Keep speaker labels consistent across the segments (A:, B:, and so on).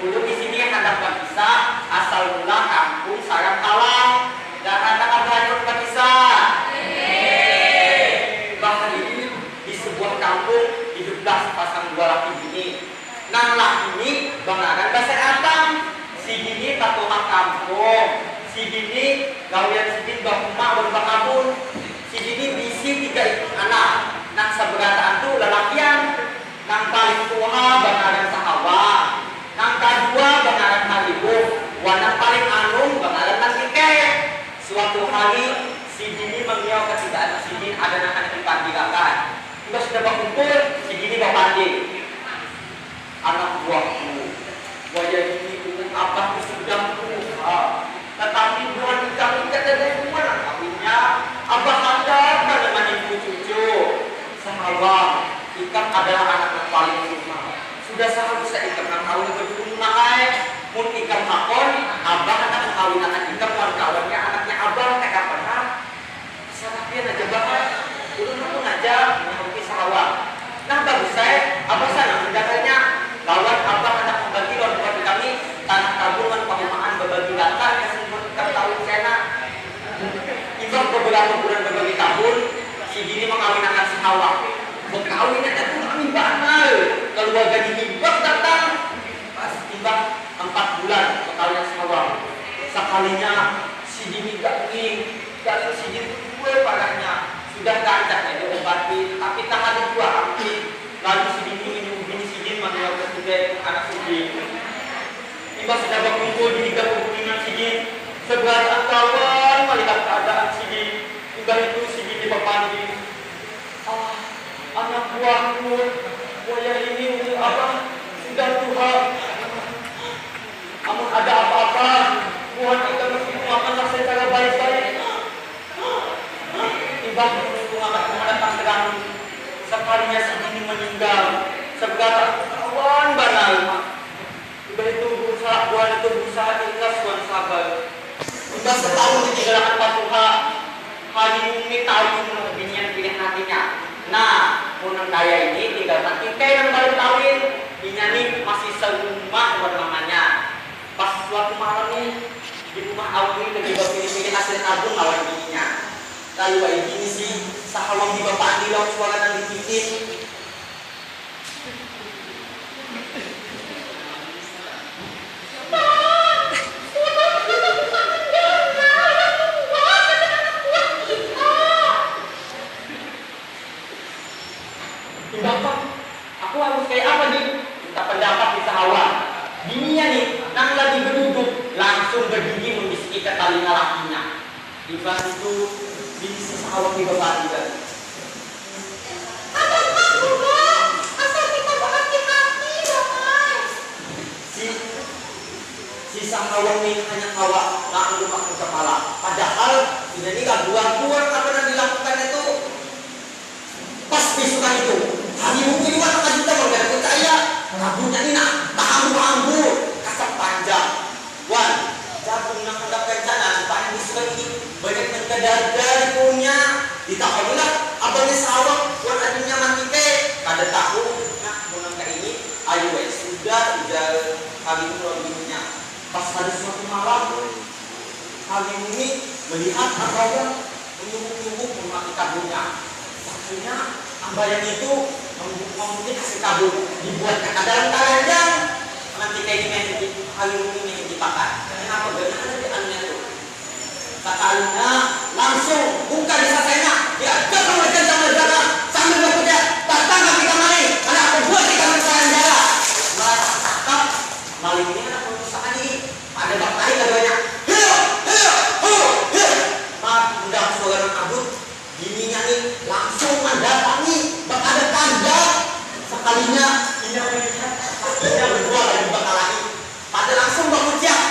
A: Ulun di sini hendak berkisah asal mula kampung Sarang Kalang dan hendak berlanjut berkisah. Bahkan ini di sebuah kampung hiduplah sepasang dua laki bini. Nang laki ini bangaran bahasa Atang. Si bini tak rumah kampung. Si bini gawian si bini bakumah berbakabun. Si bini bisi 3 anak. Nang seberataan tu lelakian. Nang paling tua bangaran sahawa. Nang kedua bangaran halibu. Wanang paling anung bangaran nasike. Suatu hari si bini mengiau ketiga anak si bini ada nahan tempat digakan. Kita sudah berkumpul, si bini berpandi. Anak buahku, wajah ini umum abah sudah tua. Tetapi buah kami kata mana kawinnya. Abah hadap pada maniku cucu. Sahabat, ikan adalah anak yang paling rumah. Sudah seharusnya ikan yang kawin berdua naik. Mun ikan makon, abah anak kawin anak ikan kawan-kawannya anaknya abah kayak pernah. Sarapian aja banget. Dulu aku ngajak menghenti sawah. Nah bagus saya, abah sana mendapatnya. Kawan abah anak membagi lawan buat kami tanah tabungan pengumaan berbagi data yang sempat tahun kena. Imbang beberapa bulan berbagi tahun, si bini mengawinkan si Hawa. Berkawinnya itu kami banal. Keluarga diimbang datang. Pas timbang 4 bulan berkawinnya si Hawa. Sekalinya si bini gak ingin, dan si bini gue parahnya sudah kancaknya diobati, tapi tak ada dua api. Lalu si bini manual kesudah anak suci. Tiba sudah berkumpul di 3 pegunungan sini. Sebelah kawan melihat keadaan sini. Tiba itu sini dipepandi. Anak buahku, wajah ini untuk apa? Sudah Tuhan. Namun ada apa-apa, Tuhan kita mesti makanlah secara baik-baik. Tiba itu akan mendatang terang. Sekalinya sini meninggal. Sebelah kawan banal. Tiba itu berusaha buat itu berusaha ikhlas buat sabar. Tiba setahun ditinggalkan patuha. Hari ini tahu binian pilih hatinya. Nah, punang daya ini tinggalkan tingkai yang baru kawin. Inya nih masih serumah bernamanya. Pas suatu malam nih di rumah Awi lagi pilih-pilih hasil tabung lawan bininya. Lalu ini sih sahawang di bapak di lawan suara dan dipitin. Bapak, aku harus kayak apa nih? Minta pendapat di sahawa. Bininya nih, nang lagi berduduk, langsung berdiri membisiki ke telinga lakinya. Di bawah itu, bini si sahawa di bawah juga.
B: Asal kita berhati-hati, Bapak.
A: Si sahawa nih hanya tawa, langsung pakai kepala. Padahal, ini gak buang-buang apa yang dilakukan itu. Pas besokan itu. Hari mungkin orang akan kita bergaya percaya rambutnya ini nak tahu-tahu kasar panjang. Wan, jagung nak hendak rencana supaya disukai ini banyak menkedar dari punya. Ditahulah abangnya sawak buat adanya mati kada tahu nak menangkap ini. Ayo sudah udah kali itu lebihnya. Pas hari suatu malam kali ini melihat abangnya menyumbuk-nyumbuk memati kaburnya. Akhirnya ambayan itu mungkin hasil kabur dibuat ke dalam keranjang nanti kayak gini halus ini yang dipakai. Kenapa? Bagaimana di anunya itu? Sekalinya langsung buka di sasanya dia jatuh kencang berjaga sambil berkuda datang kami kemari anak aku buat di kamar keranjang. Merasa cakap maling ini anak perusahaan ini ada bakteri keduanya. Udah suara kabut bininya nih langsung mendatangi ada tanda sekalinya ini melihat kakinya berdua lagi bakal lagi pada langsung berucap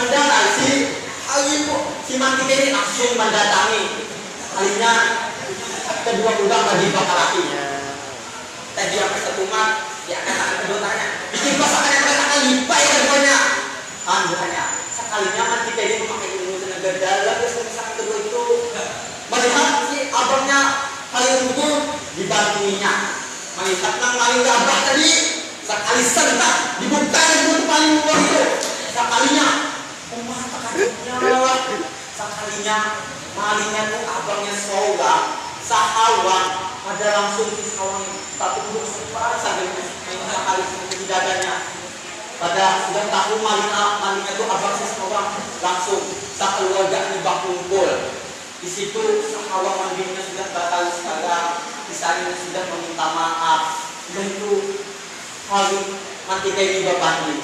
A: mendatangi si mantik ini langsung mendatangi sekalinya kedua udang lagi bakal lagi tadi apa setumat dia akan tangan kedua tangannya bikin pasangan yang katakan lipai keduanya bukannya sekalinya mantik ini memakai ilmu tenaga dalam kesemisal kedua itu melihat si abangnya paling unggul dibantuinya melihat nang maling gabah tadi sekali sentak dibuka itu paling luar itu sekalinya umah takatnya sekalinya malingnya tuh abangnya Soga sahawang ada langsung di sawang satu duduk separah sambil main sekali di dadanya pada sudah tahu malingnya tuh abang sesawang langsung sekeluarga ini bak kumpul di situ sahawang mandinya sudah batal sekarang misalnya sudah meminta maaf dan itu kali nanti kayak bapak ini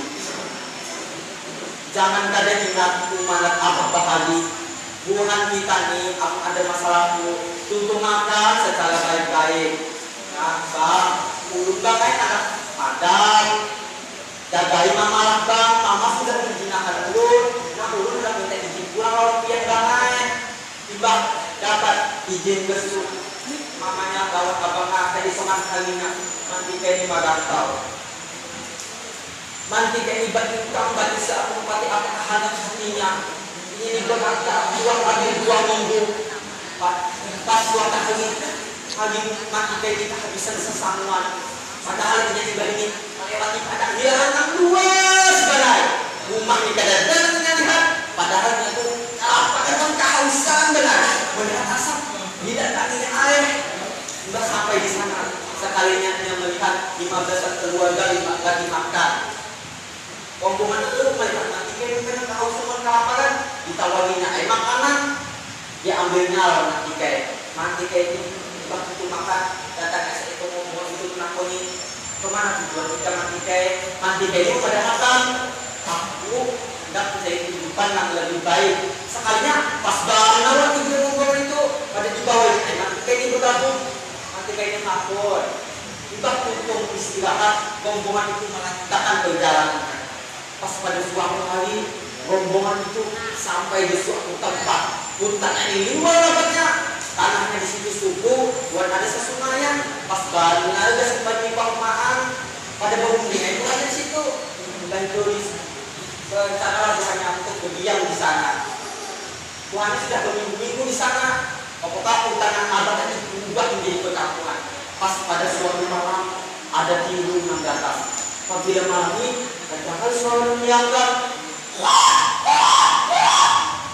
A: jangan kadang ingat umanat apa bahagi bukan kita nih aku ada masalah tuntut makan secara baik-baik nah bang mulut bang kayak anak padang jagai mama bang mama sudah menjinakkan ulun nah ulun udah minta izin pulang kalau pian banget tiba dapat izin besu mamanya kawan abang tadi seman kalinya nanti kayak magantau nanti kayak bagi kamu bagi seaku pati apa kehanap hatinya ini berkata buang lagi 2 minggu pas suatu hari mati kayak kita habisan sesamuan padahal ini tiba ini melewati padang hilangan yang luas balai rumah ini kadang lihat padahal itu apa kan kehausan benar melihat asap tidak tadinya air sudah sampai di sana sekalinya yang melihat 15 keluarga lagi makan rombongan itu melihat nanti kayak kehausan kelaparan ditawarinya air makanan dia ambilnya lah nanti kayak ini waktu itu makan datang saya itu ngomong itu nakoni kemana tujuan kita nanti kayak ini pada makan aku hendak menjadi kehidupan yang lebih baik sekalinya pas banget waktu dia ngomong itu pada di bawah nanti kayak ini bergabung nanti kayak ini ngapur tiba tuntung istirahat rombongan itu melanjutkan perjalanan pas pada suatu hari rombongan itu sampai di suatu tempat hutan ini luar lebatnya tanahnya di situ subuh buat ada sesunayan pas baru ada sebagai perumahan pada bangunnya itu ada di situ dan tulis secara hanya untuk berdiam di sana Tuhan sudah berminggu-minggu di sana apakah hutan yang abad tadi berubah menjadi perkampungan pas pada suatu malam ada timbul yang datang apabila malam ini terdengar suara menyiangkan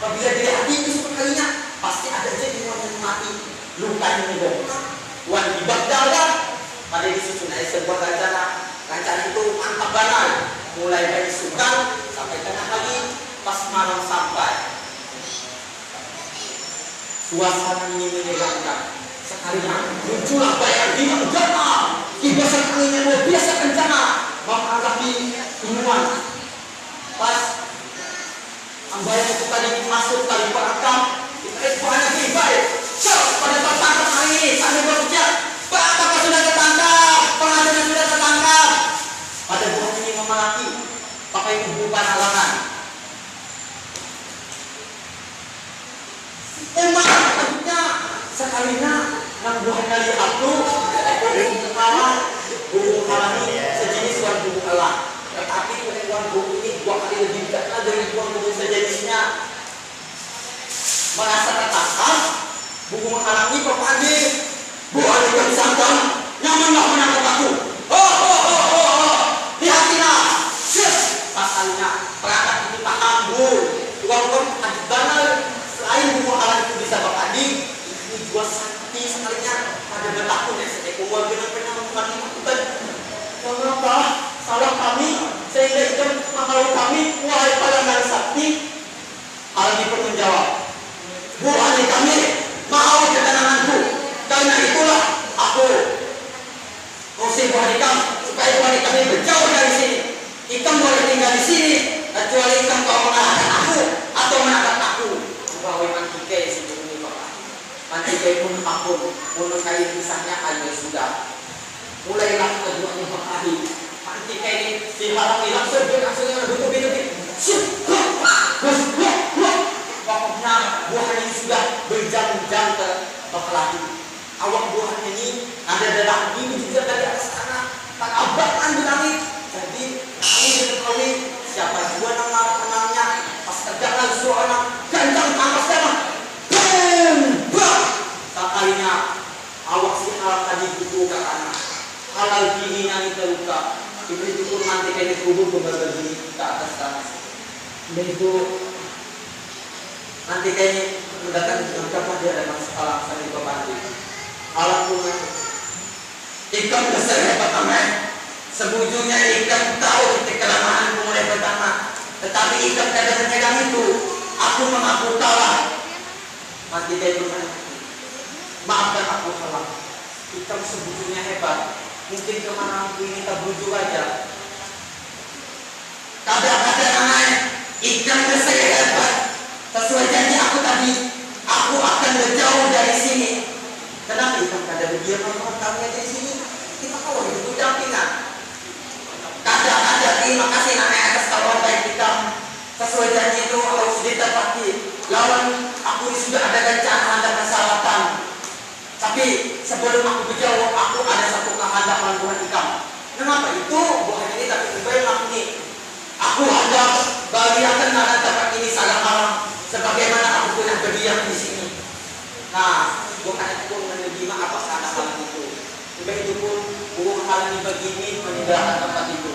A: apabila dia hati itu sekalinya pasti ada jadi orang yang mati lukanya menyebabkan Tuhan dibak darah pada disusun ada sebuah rencana itu mantap banget mulai dari sukan sampai tengah hari pas malam sampai suasana ini menyegarkan sekalinya muncullah bayar bintang jana kibasan anginnya luar biasa kencana menghadapi inuan pas ambayang itu tadi masuk tadi perekam kita banyak lebih baik pada tertangkap hari ini sambil berucap apa sudah tertangkap pengaduan sudah tertangkap pada buah ini memelaki pakai hubungan halangan maksudnya sekalinya nang buah kali aku hubung halangi sejenis buah hubung halang tetapi buah hubung ini 2 kali lebih berat dari buah hubung sejenisnya merasa tertangkap hubung halangi pepadi buah juga disangkang nyamanlah menangkap aku lihatinlah pasalnya perangkat itu tak ambul uang hadis banal selain hubung halangi itu bisa pepadi ini juga sakti sekalinya pada betakun ya seekor warga yang pernah melakukan mengapa salah kami sehingga itu menghalau kami wahai palangan sakti hal ini pun menjawab buahnya kami mau ketenanganku karena itulah aku usir buahnya kami supaya buahnya kami berjauh dari sini ikan boleh tinggal di sini kecuali ikan kau mengalahkan aku atau menangkap aku bahwa mantikai sebelum ini bapak mantikai pun ampun menurut kali kisahnya hanya sudah mulailah keduanya berkali mantikai ini si halang hilang langsung yang betul-betul pokoknya buah ini sudah berjam-jam terkelahi awak buah ini ada darah ini juga dari atas tanah tak abahkan di langit jadi kami diketahui siapa juga nama-namanya pas terdengar suara kencang tanpa darah bang sekalinya awak si halang tadi butuh ke tanah halal gini nang terluka itu pun nanti kayaknya kubur berbagi ke atas tanah. Dan itu nanti kayaknya mendatang ucapan dia ada masalah sama itu pasti. Alam pun ikan besar pertama. Sebujurnya ikan tahu titik kelemahan mulai pertama. Tetapi ikan kadang menyerang itu. Aku mengaku kalah. Nanti kayaknya maafkan aku salah. Ikan sebujurnya hebat. Mungkin kemana aku ini tak bujuk aja. Kadang-kadang naik ikan saya hebat. Sesuai janji aku tadi, aku akan berjauh dari sini. Kenapa ikan kadang berdiam sama kamu aja di sini? Kita kawal itu dampingan. Kadang-kadang terima kasih namanya atas kawan baik kita. Sesuai janji itu harus ditepati. Lawan aku ini sudah ada rencana ada persyaratan. Tapi sebelum aku berjauh, aku ada satu kehendak Tuhan ikam. Kenapa itu? Bukan ini tapi ubah aku ini. Aku hendak bagi akan ada tempat ini sangat malam. Sebagaimana aku pernah berdiam di sini. Nah, bukan itu pun menerima apa sana malam itu. Ubah itu pun bukan hal ini begini meninggalkan tempat itu.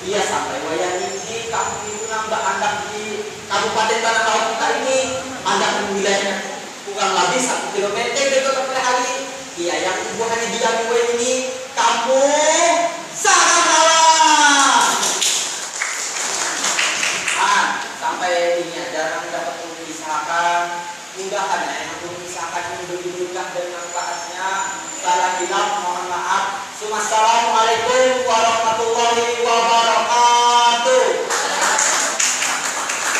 A: Iya sampai wayang ini kamu itu nambah anak di Kabupaten Tanah Laut kita ini. Anda wilayahnya kurang lebih 1 kilometer dari kota hari. Iya yang hubungannya dia gue ini kampung Sarangala. Sampai ini jarang dapat mengisahkan. Mudahan ya yang mengisahkan yang berjudulkan dan manfaatnya. Salah hilaf mohon maaf. Assalamualaikum warahmatullahi